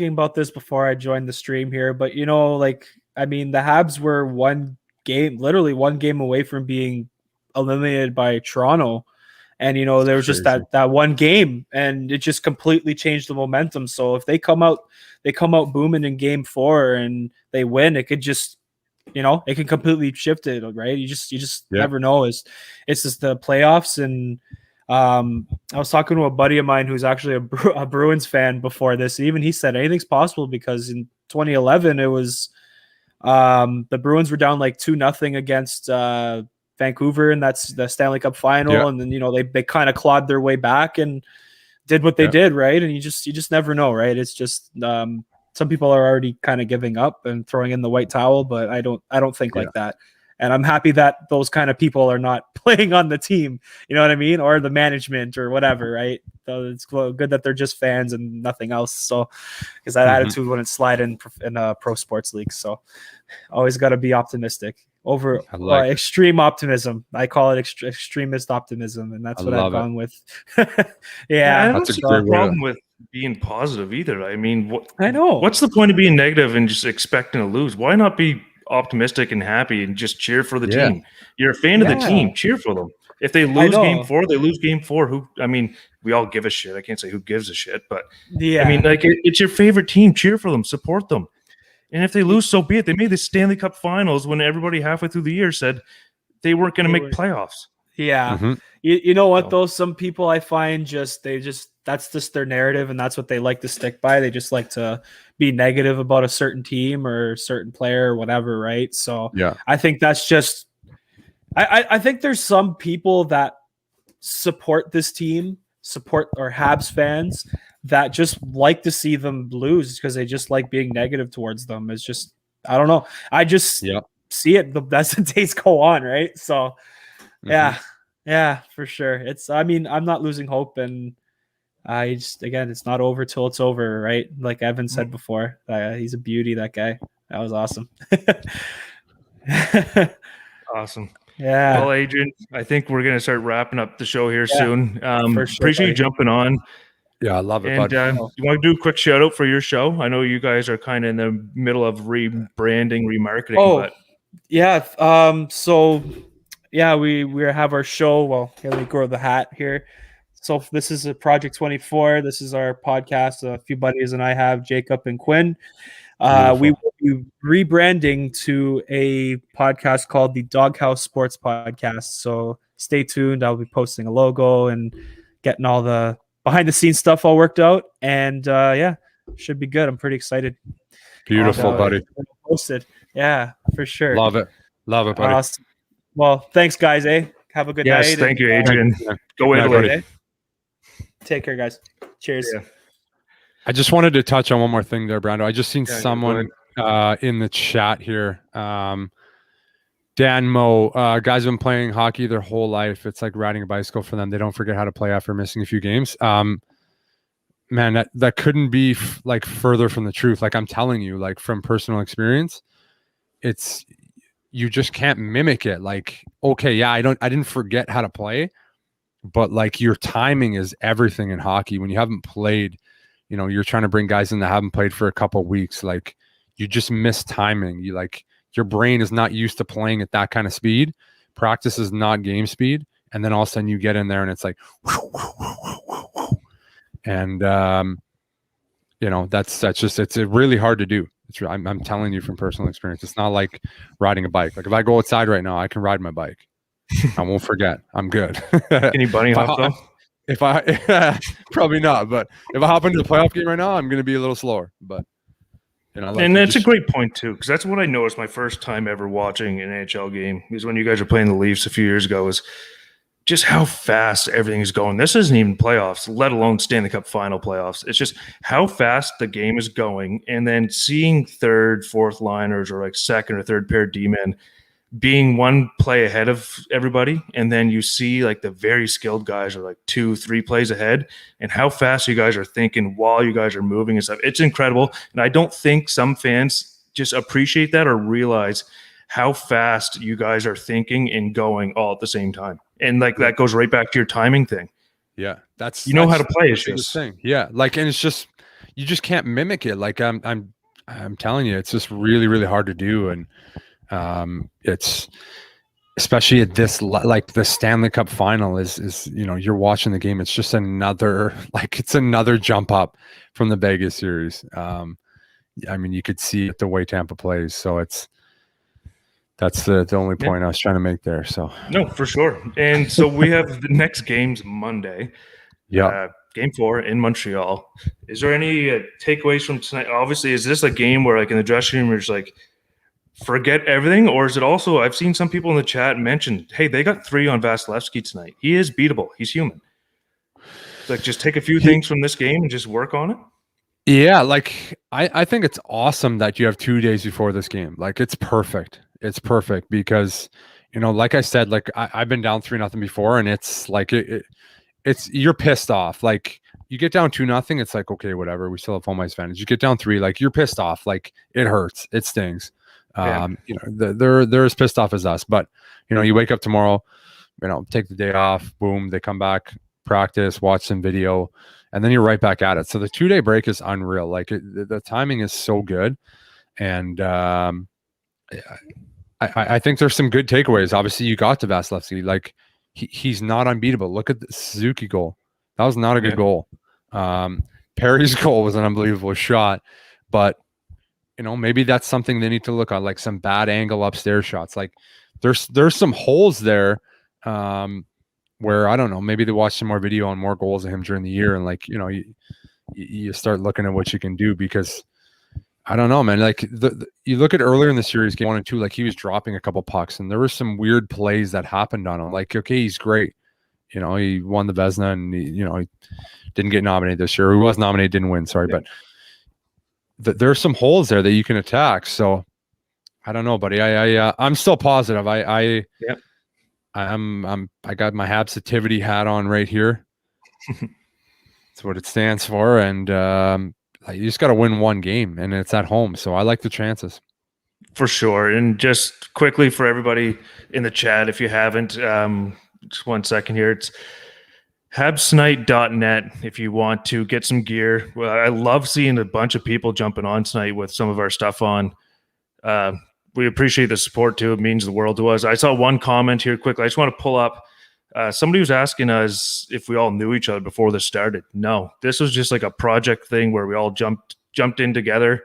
about this before I joined the stream here, but the Habs were literally one game away from being eliminated by Toronto. And, there was just that one game, and it just completely changed the momentum. So if they come out booming in Game 4 and they win, it could just, it can completely shift it, right? You just never know. It's just the playoffs. And I was talking to a buddy of mine who's actually a Bruins fan before this. Even he said anything's possible because in 2011 it was the Bruins were down like 2-0 against Vancouver, and that's the Stanley Cup final. And then they kind of clawed their way back and did what they did, right? And you just never know, right? It's just some people are already kind of giving up and throwing in the white towel, but I don't think like that. And I'm happy that those kind of people are not playing on the team, you know what I mean, or the management or whatever, right? So it's good that they're just fans and nothing else. So because that attitude wouldn't slide in pro sports leagues. So always got to be optimistic over extreme optimism. I call it extremist optimism, and that's what I've gone with. I don't see a problem with being positive either. I mean, I know. What's the point of being negative and just expecting to lose? Why not be optimistic and happy and just cheer for the team? You're a fan of the team. Cheer for them. If they lose game 4, they lose game 4. We all give a shit. I can't say who gives a shit, but it's your favorite team. Cheer for them. Support them. And if they lose, so be it. They made the Stanley Cup Finals when everybody halfway through the year said they weren't going to make playoffs. Yeah. Mm-hmm. You know what, though? Some people I find that's just their narrative, and that's what they like to stick by. They just like to be negative about a certain team or a certain player or whatever, right? So I think that's just I think there's some people that support this team, or Habs fans, that just like to see them lose because they just like being negative towards them. It's just, I don't know. I just see it as the days go on, right? So, yeah, for sure. I'm not losing hope, and it's not over till it's over, right? Like Evan said before, he's a beauty, that guy. That was awesome. Awesome. Yeah. Well, Adrian, I think we're going to start wrapping up the show here soon. For sure, appreciate you jumping on. Yeah, I love it. And you want to do a quick shout out for your show? I know you guys are kind of in the middle of rebranding, remarketing. We have our show. Well, let me grow the hat here. So this is a Project 24. This is our podcast. A few buddies and I have, Jacob and Quinn. We will be rebranding to a podcast called the Doghouse Sports Podcast. So stay tuned. I'll be posting a logo and getting all the behind the scenes stuff all worked out, and should be good. I'm pretty excited. Beautiful, buddy. Posted. Yeah, for sure. Love it, buddy. Awesome. Well, thanks, guys. Have a good night. Yes, thank you, Adrian. Go Italy. Take care, guys. Cheers. Yeah. I just wanted to touch on one more thing there, Brando. I just seen someone in the chat here. Dan Mo, guys have been playing hockey their whole life. It's like riding a bicycle for them. They don't forget how to play after missing a few games. Man, that couldn't be further from the truth. Like, I'm telling you, like, from personal experience, you just can't mimic it. Like, okay, yeah, I didn't forget how to play, but like, your timing is everything in hockey. When you haven't played, you're trying to bring guys in that haven't played for a couple of weeks. Like, you just miss timing. Your brain is not used to playing at that kind of speed. Practice is not game speed. And then all of a sudden you get in there and it's like, and that's just, it's really hard to do. I'm telling you from personal experience. It's not like riding a bike. Like, if I go outside right now, I can ride my bike. I won't forget. I'm good. Can you bunny hop though? If I probably not, but if I hop into the playoff game right now, I'm going to be a little slower. But and that's a great point too, because that's what I noticed my first time ever watching an NHL game is when you guys were playing the Leafs a few years ago. Is just how fast everything is going. This isn't even playoffs, let alone Stanley Cup final playoffs. It's just how fast the game is going, and then seeing third, fourth liners or like second or third pair D-men being one play ahead of everybody, and then you see like the very skilled guys are like 2-3 plays ahead, and how fast you guys are thinking while you guys are moving and stuff. It's incredible, and I don't think some fans just appreciate that or realize how fast you guys are thinking and going all at the same time. And like that goes right back to your timing thing. Yeah, that's how to play. It's just thing. Yeah, like, and it's just you just can't mimic it. Like I'm telling you, it's just really, really hard to do. And it's especially at this, like the Stanley Cup final is you're watching the game. It's just another jump up from the Vegas series. I mean, you could see the way Tampa plays. So that's the only point I was trying to make there. So no, for sure. And so we have the next game's Monday. Yeah. Game 4 in Montreal. Is there any takeaways from tonight? Obviously, is this a game where like in the dressing room, you're just like, forget everything? Or is it also, I've seen some people in the chat mention, hey, they got 3 on Vasilevsky tonight. He is beatable. He's human. Like, just take a few things from this game and just work on it. Yeah, like I think it's awesome that you have 2 days before this game. Like, it's perfect. It's perfect because, like I said, like I've been down 3-0 before, and it's like it's you're pissed off. Like, you get down 2-0, it's like, okay, whatever. We still have home ice advantage. You get down 3, like, you're pissed off. Like, it hurts. It stings. They're as pissed off as us. But you wake up tomorrow, take the day off, boom, they come back, practice, watch some video, and then you're right back at it. So the 2-day break is unreal. Like the timing is so good, and I think there's some good takeaways. Obviously, you got to Vasilevsky. Like he's not unbeatable. Look at the Suzuki goal. That was not a good goal. Perry's goal was an unbelievable shot, but maybe that's something they need to look at, like some bad angle upstairs shots. Like there's some holes there where I don't know. Maybe they watch some more video on more goals of him during the year, and you start looking at what you can do, because I don't know, man. Like you look at earlier in the series, game 1 and 2, like he was dropping a couple pucks, and there were some weird plays that happened on him. Like, okay, he's great. He won the Vezina, and he didn't get nominated this year. He was nominated, didn't win. Sorry, but there are some holes there that you can attack. So I don't know, buddy. I'm still positive. I got my Habs-ativity hat on right here. That's what it stands for, and you just got to win one game, and it's at home. So I like the chances. For sure. And just quickly for everybody in the chat, if you haven't, just 1 second here. It's habsnight.net if you want to get some gear. Well, I love seeing a bunch of people jumping on tonight with some of our stuff on. We appreciate the support too. It means the world to us. I saw one comment here quickly. I just want to pull up. Somebody was asking us if we all knew each other before this started. No, this was just like a project thing where we all jumped in together,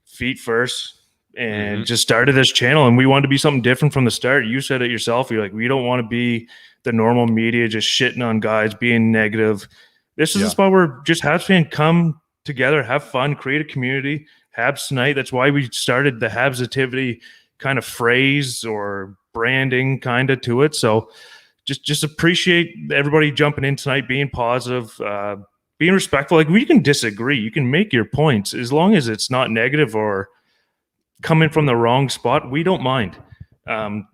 feet first, and just started this channel. And we wanted to be something different from the start. You said it yourself. You're like, we don't want to be the normal media just shitting on guys, being negative. This is a spot where just Habs fans come together, have fun, create a community. Habs tonight. That's why we started the Habs-ativity kind of phrase or branding kind of to it. So just appreciate everybody jumping in tonight, being positive, being respectful. Like, we can disagree. You can make your points as long as it's not negative or coming from the wrong spot. We don't mind.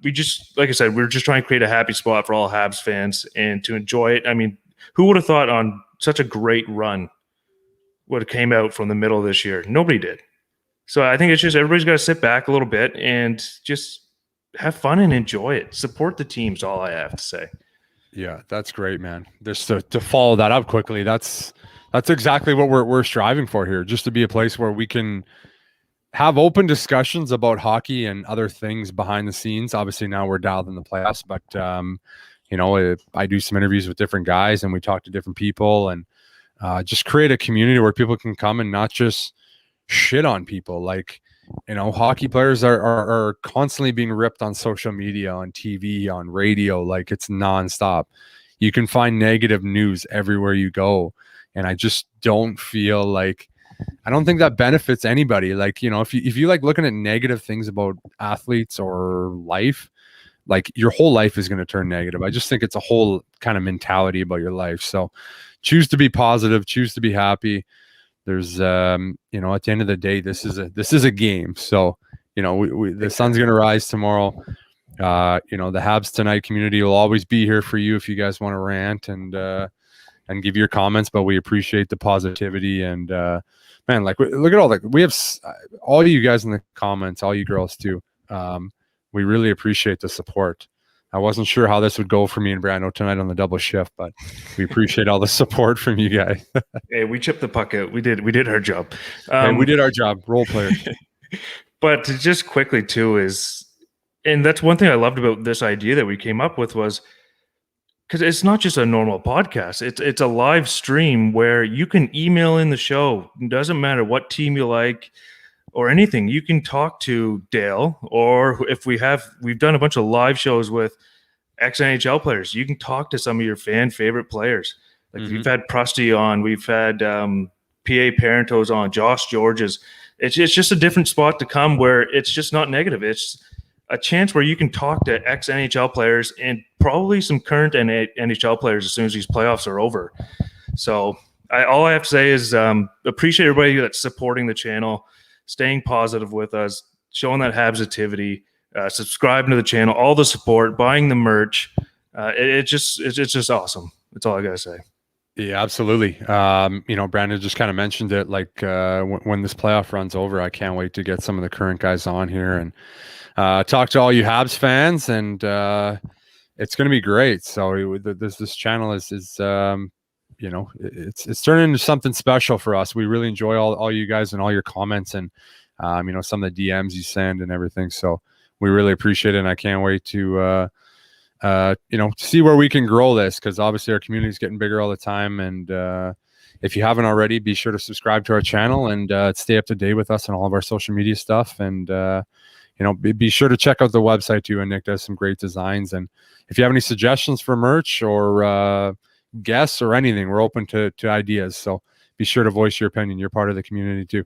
We just, like I said, we're just trying to create a happy spot for all Habs fans and to enjoy it. I mean, who would have thought on such a great run would have came out from the middle of this year? Nobody did. So I think it's just everybody's got to sit back a little bit and just have fun and enjoy it. Support the teams, all I have to say. Yeah, that's great, man. Just to follow that up quickly, that's exactly what we're striving for here, just to be a place where we can have open discussions about hockey and other things behind the scenes. Obviously, now we're dialed in the playoffs, but I do some interviews with different guys, and we talk to different people, and just create a community where people can come and not just shit on people. Like, hockey players are constantly being ripped on social media, on TV, on radio. Like, it's nonstop. You can find negative news everywhere you go, and I just don't feel like, I don't think that benefits anybody. Like, if you like looking at negative things about athletes or life, like, your whole life is going to turn negative. I just think it's a whole kind of mentality about your life. So choose to be positive, choose to be happy. There's at the end of the day, this is a game. So the sun's going to rise tomorrow. The Habs Tonight community will always be here for you if you guys want to rant and give your comments, but we appreciate the positivity. And man, like, look at we have all you guys in the comments, all you girls too. We really appreciate the support. I wasn't sure how this would go for me and Brando tonight on the double shift, but we appreciate all the support from you guys. Hey, we chipped the puck out. We did our job. We did our job, role players. But just quickly too and that's one thing I loved about this idea that we came up with, was because it's not just a normal podcast. It's a live stream where you can email in the show. It doesn't matter what team you like or anything. You can talk to Dale, or if we've done a bunch of live shows with ex-NHL players. You can talk to some of your fan favorite players. Like, we've had Prusty on, we've had PA Parentos on, Josh Georges. It's just a different spot to come where it's just not negative. It's a chance where you can talk to ex-NHL players and probably some current NHL players as soon as these playoffs are over. So all I have to say is appreciate everybody that's supporting the channel, staying positive with us, showing that Habs-ativity, subscribing to the channel, all the support, buying the merch. It's just awesome. That's all I got to say. Yeah, absolutely. Brandon just kind of mentioned it. Like when this playoff run's over, I can't wait to get some of the current guys on here and talk to all you Habs fans, and it's going to be great. So this channel is it's turning into something special for us. We really enjoy all you guys and all your comments and some of the DMs you send and everything. So we really appreciate it, and I can't wait to see where we can grow this, because obviously our community is getting bigger all the time. And if you haven't already, be sure to subscribe to our channel and stay up to date with us on all of our social media stuff. And be sure to check out the website too. And Nick does some great designs. And if you have any suggestions for merch or guests or anything, we're open to ideas. So be sure to voice your opinion. You're part of the community too.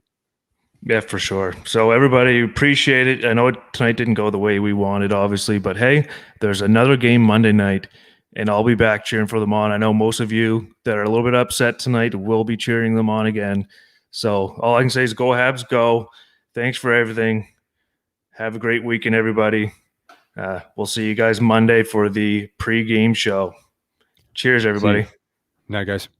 Yeah, for sure. So everybody, appreciate it. I know tonight didn't go the way we wanted, obviously, but hey, there's another game Monday night, and I'll be back cheering for them on. I know most of you that are a little bit upset tonight will be cheering them on again. So all I can say is go Habs, go. Thanks for everything. Have a great weekend, everybody. We'll see you guys Monday for the pre-game show. Cheers, everybody. Night, guys.